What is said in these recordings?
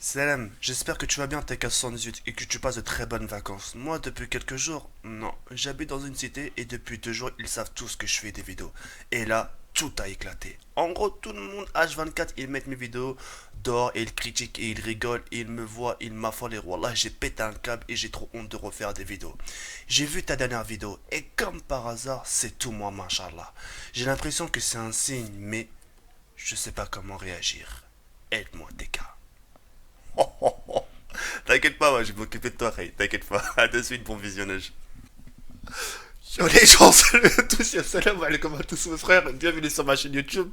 Salam, j'espère que tu vas bien TK78 et que tu passes de très bonnes vacances. Moi, depuis quelques jours, non. J'habite dans une cité et depuis 2 jours, ils savent tous que je fais des vidéos. Et là, tout a éclaté. En gros, tout le monde, H24, ils mettent mes vidéos dehors et ils critiquent et ils rigolent et ils me voient, ils m'affolent et wallah, j'ai pété un câble et j'ai trop honte de refaire des vidéos. J'ai vu ta dernière vidéo et comme par hasard, c'est tout moi, machallah. J'ai l'impression que c'est un signe, mais je sais pas comment réagir. Aide-moi, TK. T'inquiète pas, moi, je vais m'occuper de toi, Ray. T'inquiète pas. À de suite, bon visionnage. Yo les gens, salut à tous, et salam alaikum à tous mes frères, bienvenue sur ma chaîne YouTube.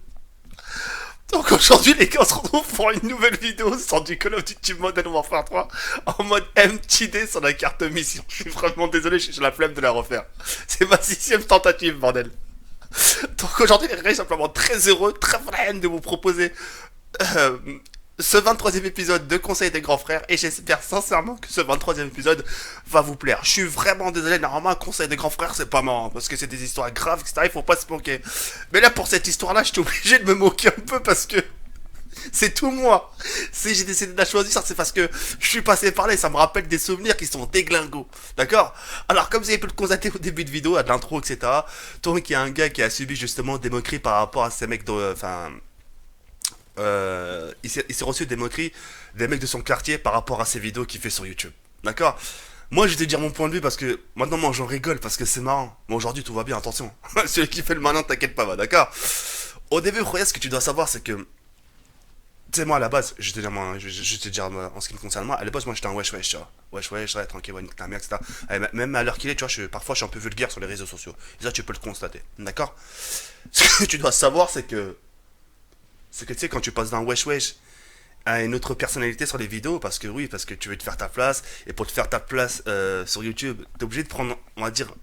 Donc aujourd'hui les gars, on se retrouve pour une nouvelle vidéo sur du Call of Duty Modern Warfare 3 en mode MTD sur la carte mission. Je suis vraiment désolé, j'ai la flemme de la refaire. C'est ma 6ème tentative, bordel. Donc aujourd'hui les gars, je suis simplement très heureux, très fan de vous proposer euh, ce 23e épisode de Conseil des grands frères et j'espère sincèrement que ce 23e épisode va vous plaire. Je suis vraiment désolé, normalement un Conseil des grands frères c'est pas marrant parce que c'est des histoires graves, etc. Il faut pas se moquer. Mais là pour cette histoire là, j'étais obligé de me moquer un peu parce que c'est tout moi. Si j'ai décidé de la choisir, c'est parce que je suis passé par là et ça me rappelle des souvenirs qui sont déglingos. D'accord. Alors comme vous avez pu le constater au début de vidéo, à de l'intro, etc. Donc il y a un gars qui a subi justement des moqueries par rapport à ces mecs de... Enfin... il s'est reçu des moqueries des mecs de son quartier par rapport à ses vidéos qu'il fait sur YouTube. D'accord. Moi, je vais te dire mon point de vue parce que maintenant, moi, j'en rigole parce que c'est marrant. Mais aujourd'hui, tout va bien, attention. Celui qui fait le malin, t'inquiète pas, va, d'accord. Au début, regarde, ce que tu dois savoir, c'est que, tu sais, moi, à la base, je te dire, moi, je te dire, en ce qui me concerne, moi, à la base, moi, j'étais un wesh wesh, tu vois. Wesh wesh, ouais, tranquille, ouais, nique ta mère, etc. Même à l'heure qu'il est, tu vois, parfois, je suis un peu vulgaire sur les réseaux sociaux. Et ça, tu peux le constater, d'accord. Ce que tu dois savoir, c'est que tu sais, quand tu passes d'un wesh wesh à une autre personnalité sur les vidéos, parce que oui, parce que tu veux te faire ta place, et pour te faire ta place sur YouTube, t'es obligé de prendre, on va dire,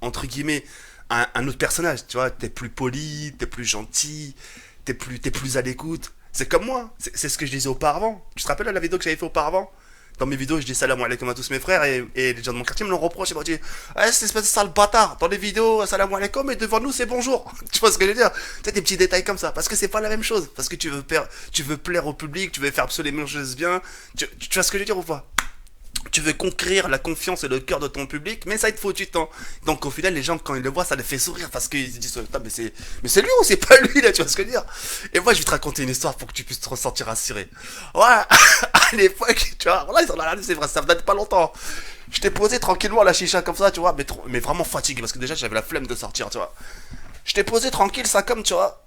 entre guillemets, un autre personnage, tu vois, t'es plus poli, t'es plus gentil, t'es plus à l'écoute. C'est comme moi, c'est ce que je disais auparavant. Tu te rappelles la vidéo que j'avais fait auparavant? Dans mes vidéos, je dis salam alaikum à tous mes frères et les gens de mon quartier me l'ont reproché. Ils m'ont dit, ah, c'est espèce de sale bâtard. Dans les vidéos, salam alaikum et devant nous, c'est bonjour. Tu vois ce que je veux dire? Tu sais, des petits détails comme ça. Parce que c'est pas la même chose. Parce que tu veux plaire au public, tu veux faire absolument les choses bien. Tu vois ce que je veux dire ou pas? Tu veux conquérir la confiance et le cœur de ton public, mais ça il te faut du temps. Donc au final, les gens quand ils le voient, ça les fait sourire parce qu'ils se disent mais c'est lui ou c'est pas lui là, tu vois ce que je veux dire? Et moi je vais te raconter une histoire pour que tu puisses te ressentir assuré. Ouais, à l'époque, tu vois, là ils ont regardé, c'est vrai, ça date pas longtemps. Je t'ai posé tranquillement à la chicha comme ça, tu vois, mais vraiment fatigué parce que déjà j'avais la flemme de sortir, tu vois. Je t'ai posé tranquille, ça comme, tu vois.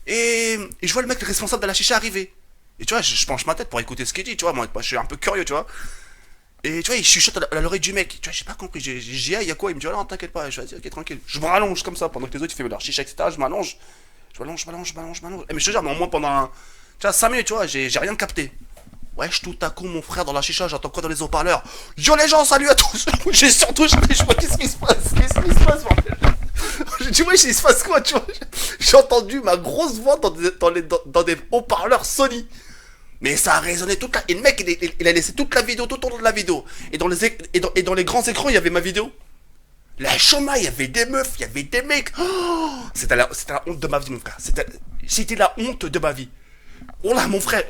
Et je vois le mec le responsable de la chicha arriver. Et tu vois, je penche ma tête pour écouter ce qu'il dit, tu vois, moi je suis un peu curieux, tu vois. Et tu vois, il chuchote à l'oreille du mec. Tu vois, j'ai pas compris. J'ai dit, il y a quoi? Il me dit, oh non, t'inquiète pas. Je vais dire, ok, tranquille. Je me rallonge comme ça pendant que les autres ils font leur chicha, etc. Je m'allonge. Je m'allonge. Mais je te jure, mais au moins pendant tu vois, 5 minutes, tu vois, j'ai rien capté. Wesh, tout à coup, mon frère dans la chicha, j'entends quoi dans les haut-parleurs? Yo les gens, salut à tous! J'ai surtout, je vois qu'est-ce qui se passe? Qu'est-ce qui se passe, bordel? J'ai dit, wesh, il se passe quoi, tu vois? J'ai entendu ma grosse voix dans des haut-parleurs Sony. Mais ça a résonné toute la... Et le mec, il a laissé toute la vidéo, tout au long de la vidéo. Et dans les grands écrans, il y avait ma vidéo. La chôma, il y avait des meufs, il y avait des mecs. Oh, c'était la honte de ma vie, mon frère. C'était la honte de ma vie. Oh là, mon frère.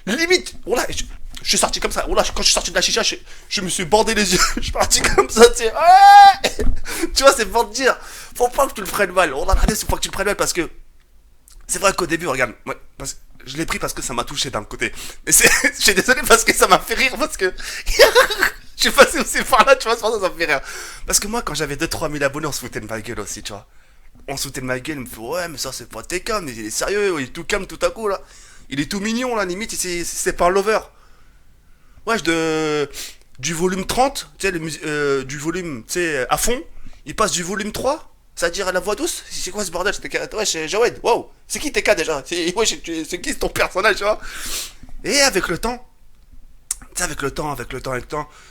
Limite. Oh là, je suis sorti comme ça. Oh là, quand je suis sorti de la chicha, je me suis bandé les yeux. Je suis parti comme ça, tu sais. Ouais. Tu vois, c'est pour te dire. Faut pas que tu le prennes mal. Oh là, regardez, faut pas que tu le prennes mal parce que... C'est vrai qu'au début, regarde, ouais, je l'ai pris parce que ça m'a touché d'un côté. Mais je suis désolé parce que ça m'a fait rire, parce que je suis passé aussi par là, tu vois, c'est pour ça que ça me fait rire. Parce que moi, quand j'avais 2-3 000 abonnés, on se foutait de ma gueule aussi, tu vois. On se foutait de ma gueule, il me fait, ouais, mais ça c'est pas tes cam, mais il est sérieux, il est tout calme tout à coup, là. Il est tout mignon, là, limite, c'est pas un lover. Ouais, du volume 30, tu sais, du volume, tu sais, à fond, il passe du volume 3. C'est-à-dire à la voix douce. C'est quoi ce bordel? Ouais, c'est Jawed. Wow. C'est qui TK déjà? C'est qui ton personnage, tu vois? Et avec le temps, tu sais, avec le temps,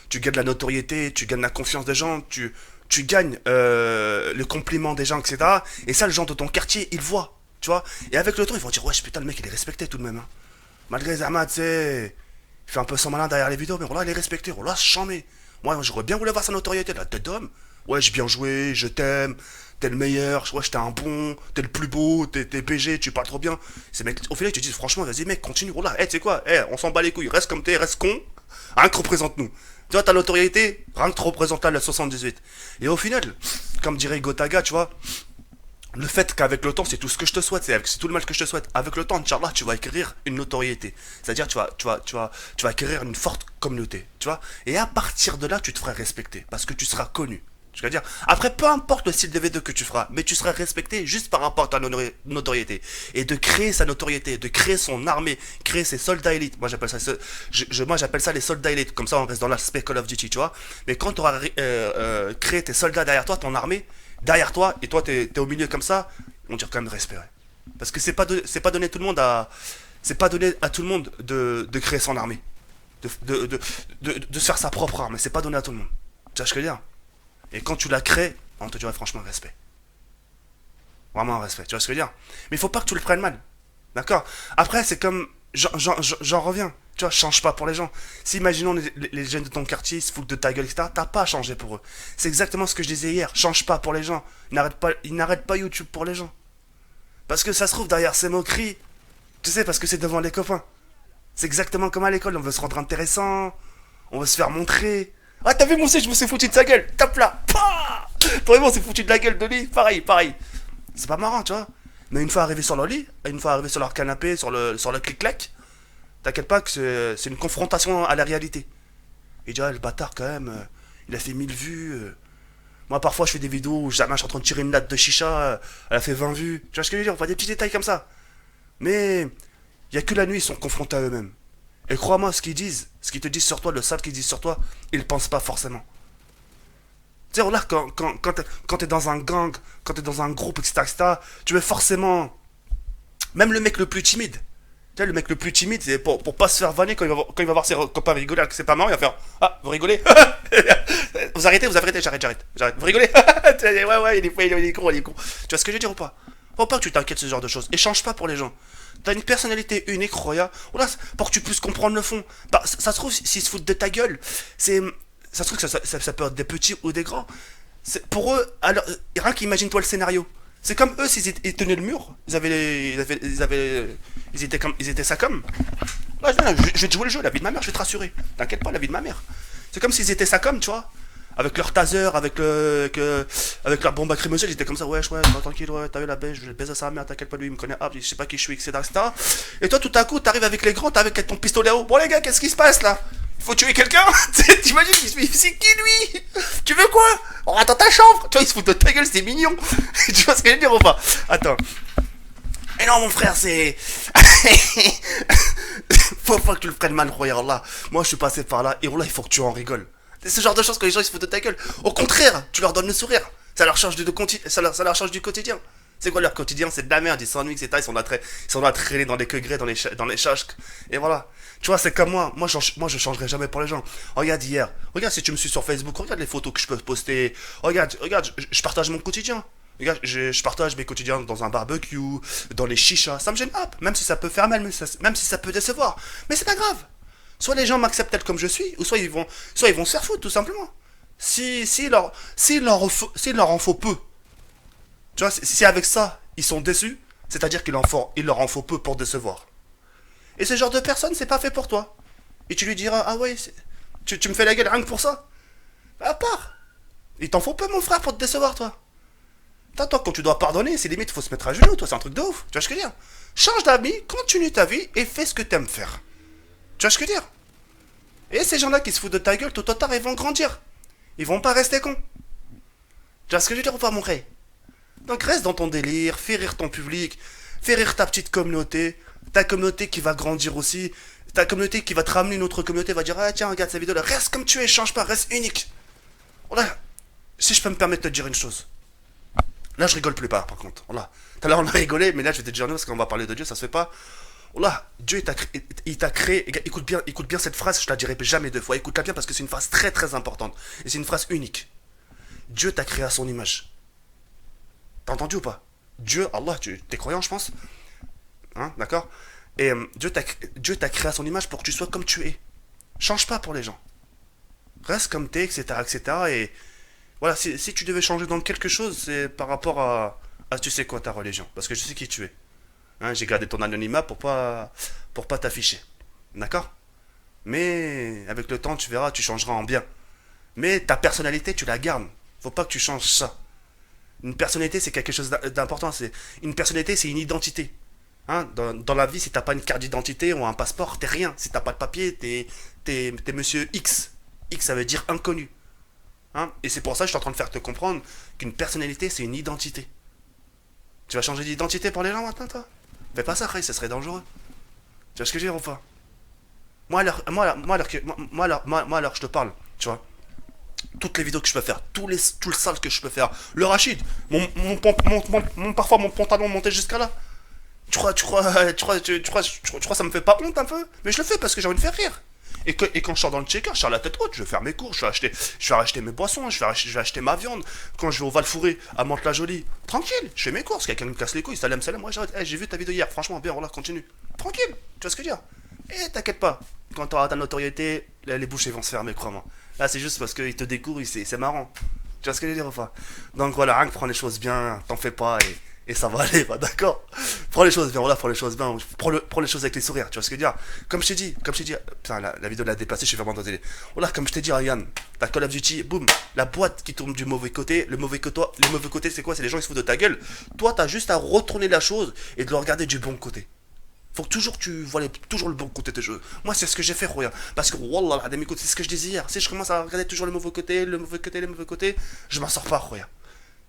tu gagnes la notoriété, tu gagnes la confiance des gens, tu gagnes le compliment des gens, etc. Et ça, les gens de ton quartier, ils voient, tu vois. Et avec le temps, ils vont dire, ouais, putain, le mec, il est respecté tout de même. Hein. Malgré Zama, tu sais, il fait un peu son malin derrière les vidéos, mais voilà, il est respecté, voilà, c'est chambé. Moi, j'aurais bien voulu avoir sa notoriété, la tête d'homme. Ouais, j'ai bien joué, je t'aime, t'es le meilleur, ouais, j'étais un bon, t'es le plus beau, t'es PG, tu parles trop bien. Ces mecs, au final, ils te disent, franchement, vas-y, mec, continue, voilà, tu sais quoi, on s'en bat les couilles, reste comme t'es, reste con, rien que représente-nous. Tu vois, ta notoriété, rien que te représente la 78. Et au final, comme dirait Gotaga, tu vois, le fait qu'avec le temps, c'est tout ce que je te souhaite, c'est tout le mal que je te souhaite. Avec le temps, Inch'Allah, tu vas acquérir une notoriété. C'est-à-dire, tu vas acquérir une forte communauté, tu vois. Et à partir de là, tu te feras respecter, parce que tu seras connu. Je veux dire, après, peu importe le style de vidéo que tu feras, mais tu seras respecté juste par rapport à ta notoriété. Et de créer sa notoriété, de créer son armée, créer ses soldats élites. Moi, j'appelle ça, moi, j'appelle ça les soldats élites. Comme ça, on reste dans l'aspect Call of Duty, tu vois. Mais quand tu auras créé tes soldats derrière toi, ton armée, derrière toi, et toi, t'es au milieu comme ça, on dirait quand même respect. Ouais. Parce que c'est pas donné tout le monde à, c'est pas donné à tout le monde de créer son armée, de se faire sa propre arme. C'est pas donné à tout le monde. Tu vois ce que je veux dire? Et quand tu la crées, on te dirait franchement respect. Vraiment un respect, tu vois ce que je veux dire? Mais il faut pas que tu le prennes mal. D'accord? Après, c'est comme. J'en reviens. Tu vois, change pas pour les gens. Si, imaginons les jeunes de ton quartier, ils se foutent de ta gueule, etc., t'as pas à changer pour eux. C'est exactement ce que je disais hier. Change pas pour les gens. Ils n'arrêtent pas YouTube pour les gens. Parce que ça se trouve derrière ces moqueries. Tu sais, parce que c'est devant les copains. C'est exactement comme à l'école. On veut se rendre intéressant. On veut se faire montrer. Ah, t'as vu, mon je me suis foutu de sa gueule. Tape là. Pah. Vraiment, on s'est foutu de la gueule de lui. Pareil, pareil. C'est pas marrant, tu vois. Mais une fois arrivé sur leur lit, une fois arrivé sur leur canapé, sur le clic-clac, t'inquiète pas que c'est une confrontation à la réalité. Et déjà, le bâtard, quand même, il a fait 1000 vues. Moi, parfois, je fais des vidéos où jamais je suis en train de tirer une latte de chicha, elle a fait 20 vues. Tu vois ce que je veux dire? On voit des petits détails comme ça. Mais il y a que la nuit, ils sont confrontés à eux-mêmes. Et crois-moi, ce qu'ils disent, ce qu'ils te disent sur toi, le sale qu'ils disent sur toi, ils le pensent pas forcément. Tu sais, là, quand t'es dans un gang, quand t'es dans un groupe, etc., tu veux forcément. Même le mec le plus timide. Tu sais, le mec le plus timide, c'est pour pas se faire vanner quand il va voir ses copains rigoler, alors que c'est pas marrant, il va faire ah, vous rigolez. Vous arrêtez, j'arrête. Vous rigolez. Ouais, ouais, il est con, il est con. Tu vois ce que je veux dire ou pas? Faut pas que tu t'inquiètes ce genre de choses. Et change pas pour les gens. T'as une personnalité unique, Roya. Voilà, pour que tu puisses comprendre le fond. Bah, ça se trouve, s'ils se foutent de ta gueule, c'est. Ça se trouve que ça peut être des petits ou des grands. Pour eux, alors, rien qu'imagine-toi le scénario. C'est comme eux s'ils ils tenaient le mur. Ils étaient ça comme. Ouais, je vais te jouer le jeu, la vie de ma mère, je vais te rassurer. T'inquiète pas, la vie de ma mère. C'est comme s'ils étaient ça comme, tu vois. Avec leur taser, avec leur bombe lacrymogène, ils étaient comme ça, ouais, tranquille, ouais, t'as vu la baisse, je vais baiser sa mère, t'inquiète pas, lui, il me connaît, je sais pas qui je suis, etc. Et toi, tout à coup, t'arrives avec les grands, t'arrives avec ton pistolet à eau. Bon, les gars, qu'est-ce qui se passe là? Il faut tuer quelqu'un. T'imagines, c'est qui lui? Tu veux quoi? On attend ta chambre. Tu vois, il se fout de ta gueule, c'est mignon. Tu vois ce que je veux dire ou pas? Attends. Et non, mon frère, c'est. Faut pas que tu le prennes mal, regarde là. Moi, je suis passé par là, et là, il faut que tu en rigoles. C'est ce genre de choses que les gens ils se foutent de ta gueule. Au contraire, tu leur donnes le sourire. Ça leur change ça leur change du quotidien. C'est quoi leur quotidien? C'est de la merde, ils s'ennuient, etc. Ils sont là traînés dans les queugrés, dans les chasques. Et voilà. Tu vois, c'est comme moi. Moi, je changerai jamais pour les gens. Regarde hier. Regarde si tu me suis sur Facebook. Regarde les photos que je peux poster. Regarde, je partage mon quotidien. Regarde, je partage mes quotidiens dans un barbecue, dans les chichas. Ça me gêne pas. Même si ça peut faire mal, même si ça peut décevoir. Mais c'est pas grave. Soit les gens m'acceptent tel comme je suis, ou soit ils vont se faire foutre, tout simplement. S'il leur en faut peu, tu vois, si avec ça, ils sont déçus, c'est-à-dire il leur en faut peu pour décevoir. Et ce genre de personne, c'est pas fait pour toi. Et tu lui diras, ah ouais, tu me fais la gueule rien que pour ça. Bah, à part. Il t'en faut peu, mon frère, pour te décevoir, toi. Toi, quand tu dois pardonner, c'est limite, faut se mettre à genoux, toi, c'est un truc de ouf. Tu vois ce que je veux dire? Change d'avis, continue ta vie et fais ce que t'aimes faire. Tu vois ce que je veux dire? Et ces gens-là qui se foutent de ta gueule, tôt ou tard, ils vont grandir. Ils vont pas rester cons. Tu vois ce que je veux dire ou pas, mon ré? Donc reste dans ton délire, fais rire ton public, fais rire ta petite communauté, ta communauté qui va grandir aussi, ta communauté qui va te ramener une autre communauté, va dire ah tiens regarde cette vidéo là, reste comme tu es, change pas, reste unique. Voilà, si je peux me permettre de te dire une chose. Là je rigole plus pas par contre. Voilà. Tout à l'heure on a rigolé, mais là je vais te dire non parce qu'on va parler de Dieu, ça se fait pas. Voilà, Dieu il t'a créé, écoute bien cette phrase, je la dirai jamais deux fois, écoute-la bien parce que c'est une phrase très très importante. Et c'est une phrase unique. Dieu t'a créé à son image. T'as entendu ou pas? Dieu, Allah, t'es croyant je pense. Hein, d'accord? Et Dieu t'a créé à son image pour que tu sois comme tu es. Change pas pour les gens. Reste comme t'es, etc., etc. Et Voilà, si tu devais changer dans quelque chose, c'est par rapport à tu sais quoi, ta religion. Parce que je sais qui tu es. Hein, j'ai gardé ton anonymat pour pas t'afficher. D'accord? Mais avec le temps, tu verras, tu changeras en bien. Mais ta personnalité, tu la gardes. Faut pas que tu changes ça. Une personnalité, c'est quelque chose d'important. Une personnalité, c'est une identité. Hein, dans la vie, si t'as pas une carte d'identité ou un passeport, t'es rien. Si t'as pas de papier, t'es monsieur X. X, ça veut dire inconnu. Hein, et c'est pour ça que je suis en train de faire te comprendre qu'une personnalité, c'est une identité. Tu vas changer d'identité pour les gens maintenant, toi? Fais pas ça, Ray, ça serait dangereux. Tu vois ce que je veux dire ou pas? Moi, alors, je te parle, tu vois. Toutes les vidéos que je peux faire, tout le sale que je peux faire. Le Rachid, parfois mon pantalon montait jusqu'à là. Tu crois que ça me fait pas honte un peu? Mais je le fais parce que j'ai envie de faire rire. Et quand je sors dans le checker, je sors la tête haute, je vais faire mes cours, je vais acheter mes boissons, je vais acheter ma viande. Quand je vais au Val-Fouré, à Mantes-la-Jolie, tranquille, je fais mes courses. Quelqu'un me casse les couilles, salam salam, moi j'arrête. Hey, j'ai vu ta vidéo hier, franchement, bien, voilà, continue. Tranquille, tu vois ce que je veux dire? Et t'inquiète pas, quand t'auras ta notoriété, les bouchées vont se fermer, crois-moi. Là, c'est juste parce qu'ils te découvrent, c'est marrant. Tu vois ce que je veux dire ou pas? Donc voilà, rien que prends les choses bien, t'en fais pas et ça va aller, bah, d'accord? Prends les choses bien, voilà, prends les choses bien, prends les choses avec les sourires, tu vois ce que je veux dire? Comme je t'ai dit, putain, la vidéo l'a déplacée, je suis vraiment désolé. Voilà, comme je t'ai dit, Ryan, t'as Call of Duty, boum, la boîte qui tourne du mauvais côté, le mauvais côté, c'est quoi? C'est les gens qui se foutent de ta gueule. Toi, t'as juste à retourner la chose et de le regarder du bon côté. Faut que toujours tu vois toujours le bon côté des jeux. Moi, c'est ce que j'ai fait, Roya. Parce que, wallah, écoute, c'est ce que je disais hier. Si je commence à regarder toujours le mauvais côté, le mauvais côté, le mauvais côté, je m'en sors pas, Roya.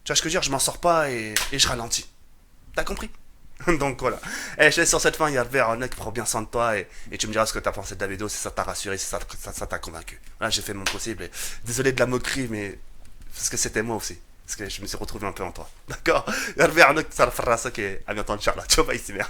Tu vois ce que je veux dire? Je m'en sors pas et je ralentis. T'as compris? Donc voilà. Et je laisse sur cette fin, il y a le verre, un mec, prends bien soin de toi et tu me diras ce que t'as pensé de la vidéo, si ça t'a rassuré, si ça t'a convaincu. Voilà, j'ai fait mon possible. Et désolé de la moquerie, mais parce que c'était moi aussi. Parce que je me suis retrouvé un peu en toi. D'accord? Il y a le verre, un mec, ça le fera ça qui est à bientôt, Inch'Allah. Tu vois, ici, merde.